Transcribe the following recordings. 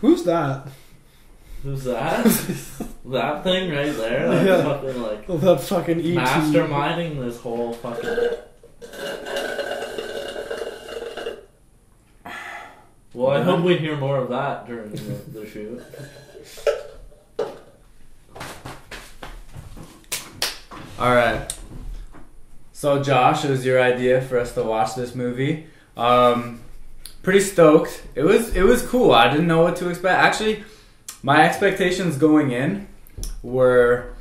Who's that? Who's that? That thing right there? That's Yeah. fucking like That fucking E.T. masterminding this whole fucking. Well, I hope we hear more of that during the shoot. Alright. So Josh, it was your idea for us to watch this movie. Pretty stoked. It was cool. I didn't know what to expect. Actually, my expectations going in were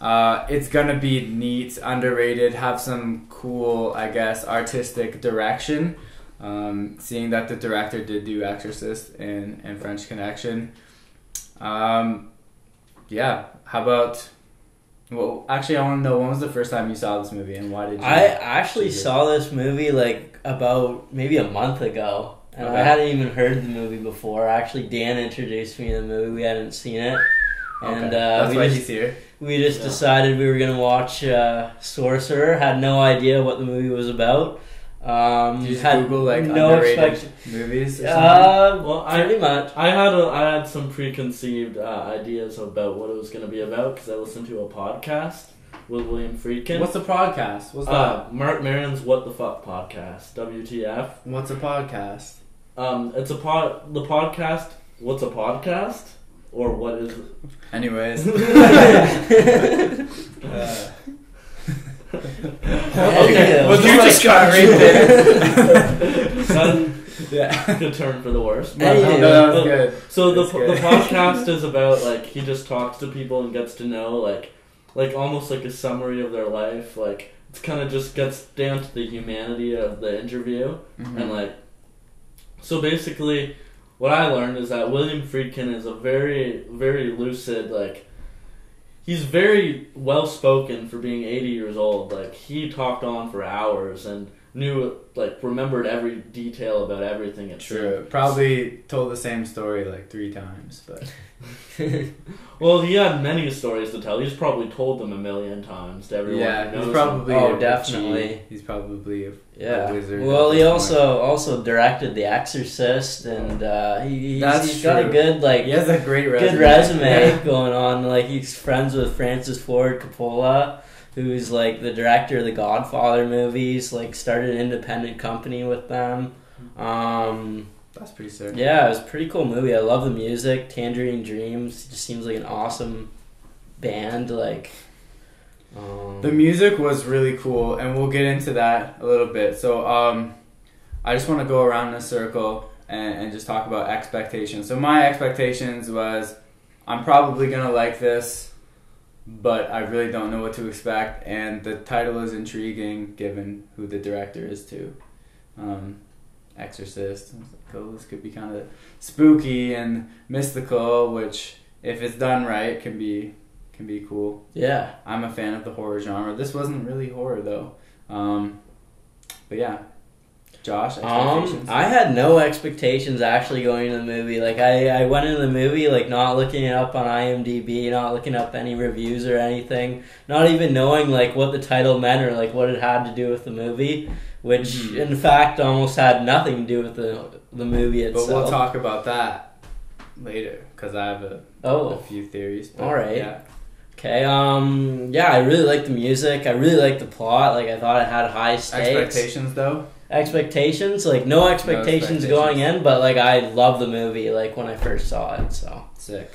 it's gonna be neat, underrated, have some cool, I guess, artistic direction. Seeing that the director did do Exorcist and French Connection. Yeah, how about... Well, actually, I want to know, when was the first time you saw this movie and why did you... I actually saw this movie like about maybe a month ago. And Okay. I hadn't even heard the movie before. Actually, Dan introduced me to the movie. We hadn't seen it. And Okay. That's why we he's here. just decided we were going to watch Sorcerer. Had no idea what the movie was about. Did you just had Google like no underrated movies or something? Well, pretty much. I had some preconceived ideas about what it was going to be about because I listened to a podcast with William Friedkin. What's a podcast? What's that? Mark Maron's What the Fuck podcast, WTF. What's a podcast? It's the podcast. What's a podcast? Or what is it? Anyways. Okay, well, you just got right there. Yeah. Good turn for the worst. Hey, No, that was good. So the That's good. podcast is about like he just talks to people and gets to know like almost like a summary of their life. Like it's kind of just gets down to the humanity of the interview and like. So basically, what I learned is that William Friedkin is a very very lucid like. He's very well spoken for being 80 years old. Like he talked on for hours and remembered every detail about everything. True. Probably told the same story like 3 times, but Well, he had many stories to tell. He's probably told them a million times to everyone. yeah, who knows he's probably Oh, a definitely. G. He's probably a wizard. Well, at he this point. also directed The Exorcist, and he's got a true. good He has a great resume. good resume going on. Like he's friends with Francis Ford Coppola, who's like the director of the Godfather movies. Like started an independent company with them. That's pretty sick. Yeah, it was a pretty cool movie. I love the music. Tangerine Dreams just seems like an awesome band. Like The music was really cool, and we'll get into that a little bit. So, I just want to go around in a circle and just talk about expectations. So my expectations was, I'm probably going to like this, but I really don't know what to expect, and the title is intriguing given who the director is too. Exorcist. I was like, oh, this could be kind of spooky and mystical, which, if it's done right, can be cool. yeah. I'm a fan of the horror genre. This wasn't really horror though. But yeah. Josh, expectations? I had no expectations actually going into the movie. Like I went into the movie like not looking it up on IMDb, not looking up any reviews or anything, not even knowing like what the title meant or like what it had to do with the movie, which in fact almost had nothing to do with the movie But itself. we'll talk about that later because I have a few theories. But all right. Yeah. Okay, yeah, I really liked the music. I really liked the plot. Like, I thought it had high stakes. Expectations, though? Expectations? Like, no expectations going in, but, like, I love the movie, like, when I first saw it, so. Sick.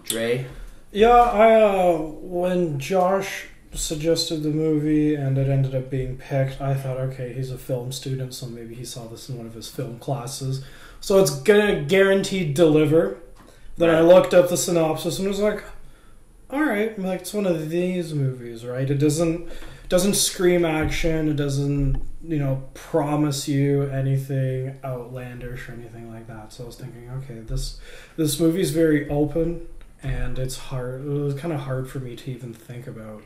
Dre? Yeah, when Josh suggested the movie and it ended up being picked, I thought, okay, he's a film student, so maybe he saw this in one of his film classes. So it's gonna guaranteed deliver. Then I looked up the synopsis and was like, alright, like, it's one of these movies, right? It doesn't scream action, it doesn't, promise you anything outlandish or anything like that. So I was thinking, okay, this movie's very open, and it was kind of hard for me to even think about.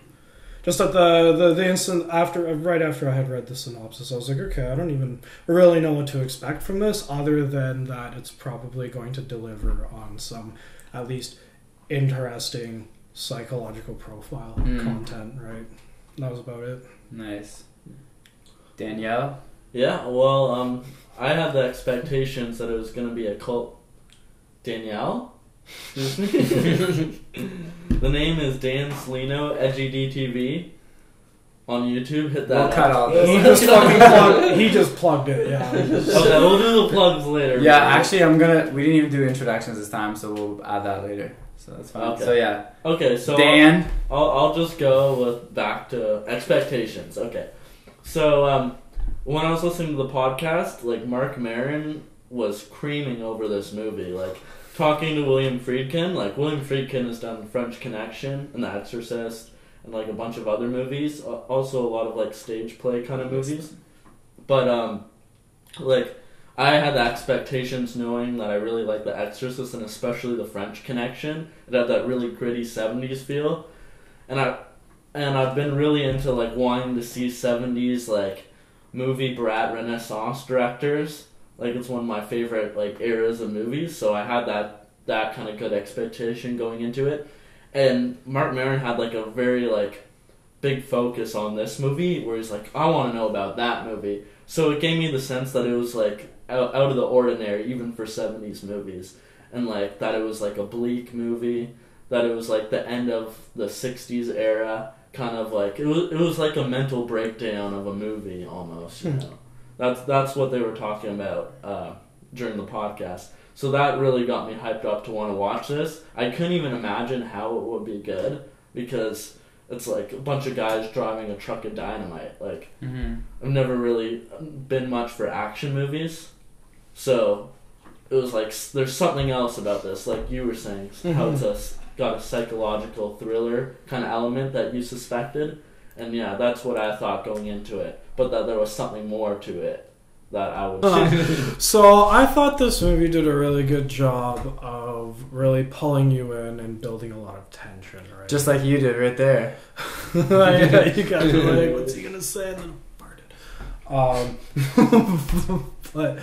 Just at the instant right after I had read the synopsis, I was like, okay, I don't even really know what to expect from this, other than that it's probably going to deliver on some, at least, interesting psychological profile content, right? That was about it. Nice. Danielle? Yeah, well, I had the expectations that it was going to be a cult Danielle? Excuse me? The name is Dan Salino, EdgyDTV. On YouTube, hit that. We'll cut all this. He just plugged it, yeah. Okay, we'll do the plugs later. Yeah, actually, we didn't even do introductions this time, so we'll add that later. So that's fine. Okay. So yeah. Okay, so Dan. I'll just go with back to expectations. Okay. So when I was listening to the podcast, like Mark Maron was creaming over this movie, like talking to William Friedkin. Like William Friedkin has done French Connection and The Exorcist and like a bunch of other movies. Also a lot of like stage play kind of movies. But like I had the expectations knowing that I really liked The Exorcist and especially The French Connection. It had that really gritty 70s feel. And I've been really into like wanting to see 70s like movie brat Renaissance directors. Like it's one of my favorite like eras of movies, so I had that kind of good expectation going into it. And Mark Maron had like a very like big focus on this movie where he's like, I want to know about that movie. So it gave me the sense that it was like out of the ordinary even for 70s movies, and like that it was like a bleak movie, that it was like the end of the 60s era, kind of like it was like a mental breakdown of a movie almost, you know. That's what they were talking about during the podcast. So that really got me hyped up to want to watch this. I couldn't even imagine how it would be good because it's like a bunch of guys driving a truck of dynamite. Like I've never really been much for action movies, so it was like there's something else about this. Like you were saying, how it's got a psychological thriller kind of element that you suspected, and yeah, that's what I thought going into it. But that there was something more to it that I was. So I thought this movie did a really good job of really pulling you in and building a lot of tension, right? Just like you did right there. Yeah, you guys were like, "What's he gonna say?" And then farted. But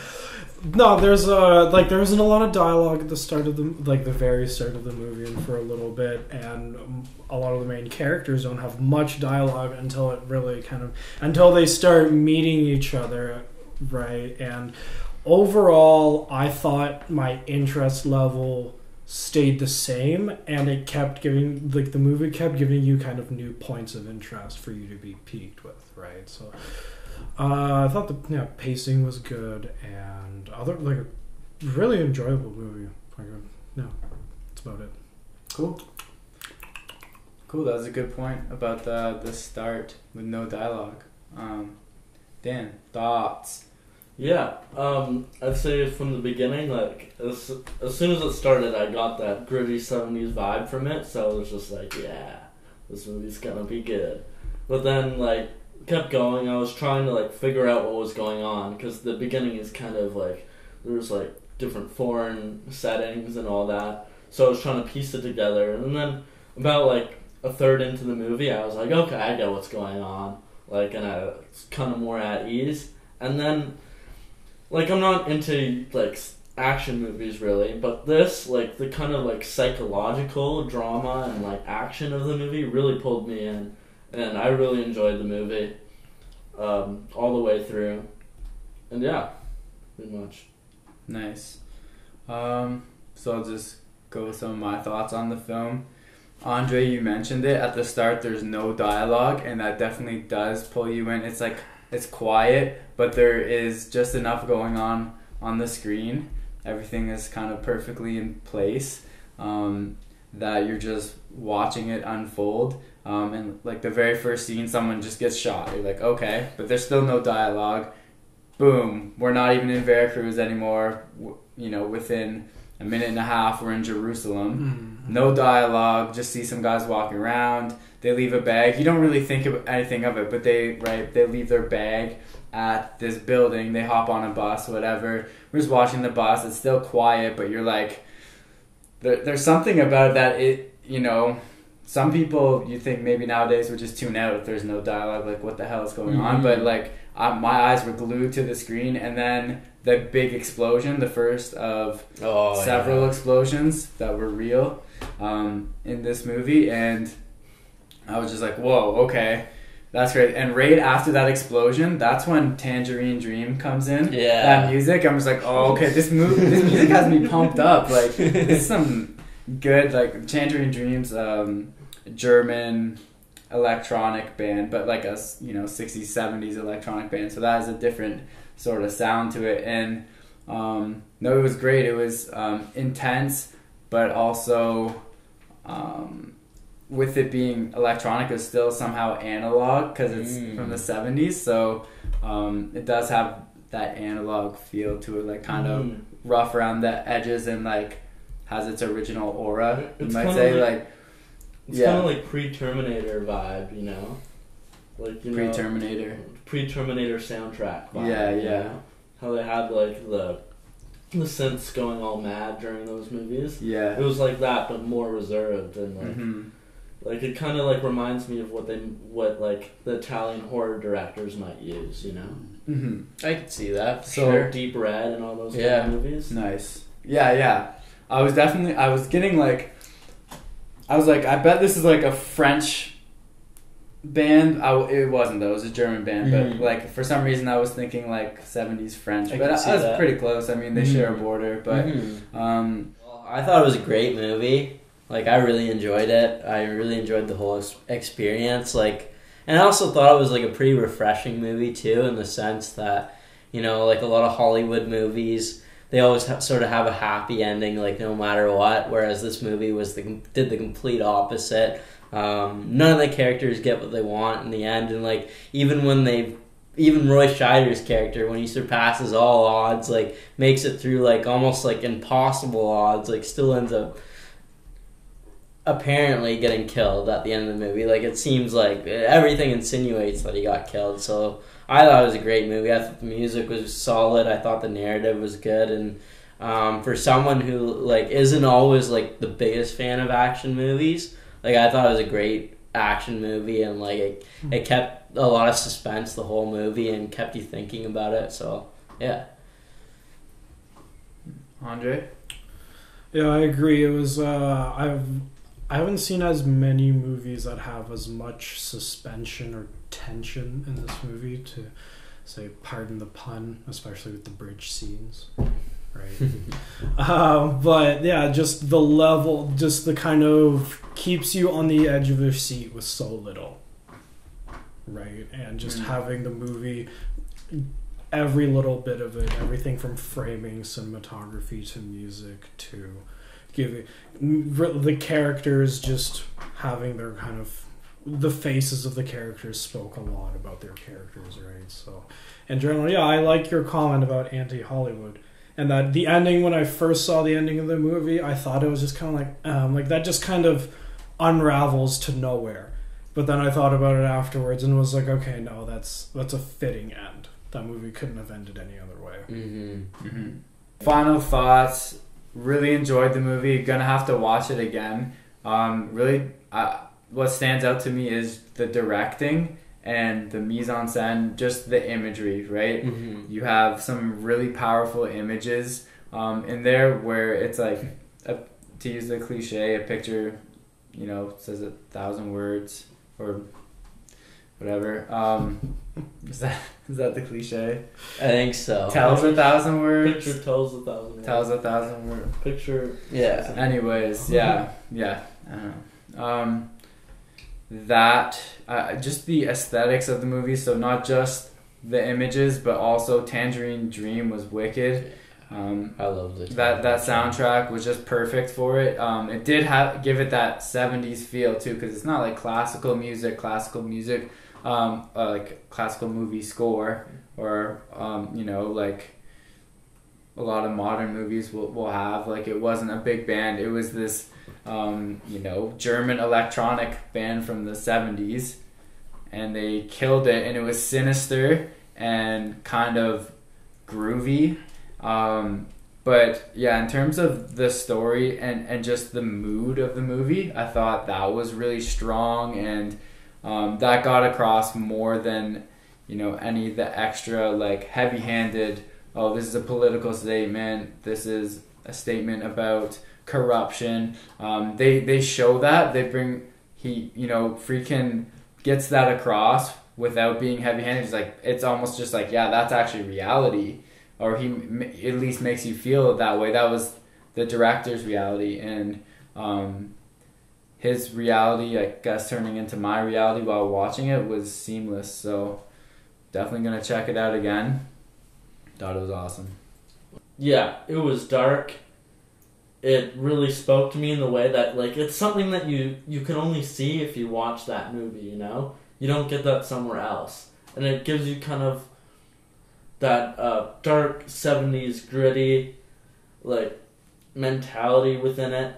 no, there wasn't a lot of dialogue at the start of the very start of the movie and for a little bit, and a lot of the main characters don't have much dialogue until it really until they start meeting each other. Right, and overall, I thought my interest level stayed the same, and it kept giving, like, the movie kept giving you kind of new points of interest for you to be piqued with, right? So, I thought the pacing was good, and a really enjoyable movie. That's about it. Cool. That was a good point about the start with no dialogue. Dan, thoughts? Yeah, I'd say from the beginning, like, as soon as it started, I got that gritty 70s vibe from it, so I was just like, yeah, this movie's gonna be good. But then, like, kept going, I was trying to, like, figure out what was going on, because the beginning is kind of, like, there's, like, different foreign settings and all that, so I was trying to piece it together, and then about, like, a third into the movie, I was like, okay, I get what's going on. Like, and I was kind of more at ease. And then, like, I'm not into, like, action movies, really. But this, like, the kind of, like, psychological drama and, like, action of the movie really pulled me in. And I really enjoyed the movie all the way through. And, yeah, pretty much. Nice. So I'll just go with some of my thoughts on the film. Andre, you mentioned it at the start. There's no dialogue, and that definitely does pull you in. It's like it's quiet, but there is just enough going on the screen. Everything is kind of perfectly in place that you're just watching it unfold. And like the very first scene, someone just gets shot. You're like, okay, but there's still no dialogue. Boom, we're not even in Veracruz anymore. Within a minute and a half, we're in Jerusalem. No dialogue, just see some guys walking around. They leave a bag. You don't really think of anything of it, but they leave their bag at this building. They hop on a bus, whatever. We're just watching the bus. It's still quiet, but you're like, there's something about that. Some people, you think maybe nowadays would just tune out if there's no dialogue, like what the hell is going on? But like my eyes were glued to the screen, and then the big explosion, the first of several explosions that were real in this movie, and I was just like, whoa, okay, That's great. And right after that explosion, that's when Tangerine Dream comes in. Yeah. That music, I'm just like, oh, okay, this music has me pumped up. Like, it's some good, like, Tangerine Dream's German electronic band, but like a, 60s, 70s electronic band. So that has a different sort of sound to it. And no, it was great. It was intense, but also with it being electronic, it's still somehow analog because it's from the 70s. So it does have that analog feel to it, like kind of rough around the edges and like has its original aura. You might say it's kind of like pre-Terminator vibe, you know, like pre-Terminator soundtrack vibe. Yeah. You know? How they had like the synths going all mad during those movies. Yeah, it was like that, but more reserved and like. Like it kind of like reminds me of what like the Italian horror directors might use, you know. I could see that. So sure. Deep Red and all those kind of movies. Nice. Yeah. I was getting like, I was like, I bet this is like a French band. It wasn't though. It was a German band, but like for some reason I was thinking like 70s French. But I was pretty close. I mean, they share a border, but I thought it was a great movie. Like, I really enjoyed it. I really enjoyed the whole experience. Like, and I also thought it was, like, a pretty refreshing movie, too, in the sense that, you know, like, a lot of Hollywood movies, they always sort of have a happy ending, like, no matter what, whereas this movie did the complete opposite. None of the characters get what they want in the end, and, like, even Roy Scheider's character, when he surpasses all odds, like, makes it through, like, almost, like, impossible odds, like, still ends up apparently getting killed at the end of the movie. Like, it seems like everything insinuates that he got killed. So I thought it was a great movie. I thought the music was solid. I thought the narrative was good. And for someone who like isn't always like the biggest fan of action movies, like I thought it was a great action movie, and like it kept a lot of suspense the whole movie and kept you thinking about it. So yeah. Andre? Yeah, I agree. It was I haven't seen as many movies that have as much suspension or tension in this movie, to say, pardon the pun, especially with the bridge scenes, right? But yeah, just the level, just the kind of keeps you on the edge of your seat with so little, right? And just having the movie, every little bit of it, everything from framing, cinematography to music to giving the characters, just having their kind of the faces of the characters spoke a lot about their characters, right? So in general, yeah, I like your comment about anti-Hollywood, and that the ending, when I first saw the ending of the movie, I thought it was just kind of like that just kind of unravels to nowhere. But then I thought about it afterwards and was like, okay, no, that's a fitting end. That movie couldn't have ended any other way. Final thoughts. Really enjoyed the movie. Gonna have to watch it again. Really, what stands out to me is the directing and the mise en scène, just the imagery, right? You have some really powerful images in there where it's like, to use the cliche, a picture, says 1,000 words or whatever. Is that the cliche? I think so. Tells 1,000 words. Picture tells 1,000 words. Tells 1,000 words. Picture. Yeah. Anyways, yeah. I don't know. That just the aesthetics of the movie. So not just the images, but also Tangerine Dream was wicked. I loved it. That soundtrack was just perfect for it. It did give it that 70s feel too, because it's not like classical music, like classical movie score, or like a lot of modern movies will have. Like, it wasn't a big band. It was this German electronic band from the 70s, and they killed it, and it was sinister and kind of groovy. But yeah, in terms of the story and just the mood of the movie, I thought that was really strong, and that got across more than any of the extra like heavy-handed, oh, this is a political statement, this is a statement about corruption. They show that, Friedkin gets that across without being heavy-handed. He's like, it's almost just like, yeah, that's actually reality, or he at least makes you feel that way. That was the director's reality, and his reality, I guess, turning into my reality while watching it was seamless. So definitely gonna check it out again. Thought it was awesome. Yeah, it was dark. It really spoke to me in the way that, like, it's something that you can only see if you watch that movie, you know? You don't get that somewhere else. And it gives you kind of that dark 70s gritty, like, mentality within it.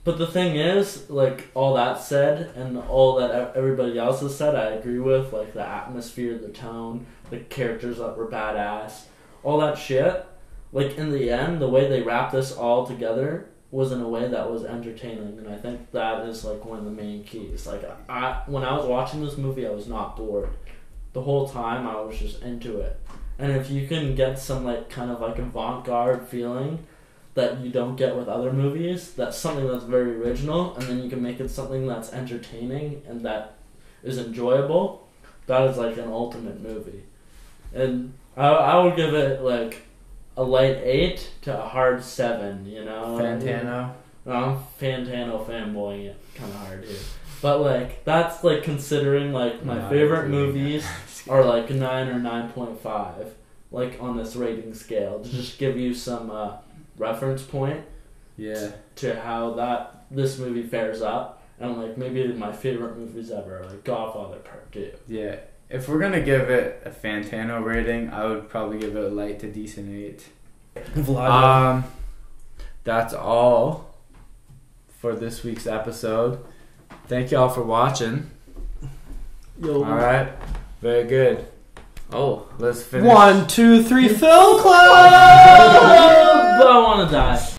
But the thing is, like, all that said, and all that everybody else has said, I agree with, like, the atmosphere, the tone, the characters that were badass, all that shit. Like, in the end, the way they wrapped this all together was in a way that was entertaining, and I think that is, like, one of the main keys. Like, when I was watching this movie, I was not bored. The whole time, I was just into it. And if you can get some, like, kind of, like, avant-garde feeling that you don't get with other movies, that's something that's very original, and then you can make it something that's entertaining and that is enjoyable, that is, like, an ultimate movie. And I would give it, like, a light 8 to a hard 7, you know? Fantano. I'm Fantano fanboying it kind of hard here. But, like, that's, like, considering, like, my favorite movies are, like, 9 or 9.5, like, on this rating scale, to just give you some reference point to how this movie fares up. And, like, maybe my favorite movies ever, like Godfather Part 2. Yeah. If we're going to give it a Fantano rating, I would probably give it a light to decent 8. That's all for this week's episode. Thank y'all for watching. Yo. All right. Very good. Oh, let's finish. 1, 2, 3, Film Club! But I want to die.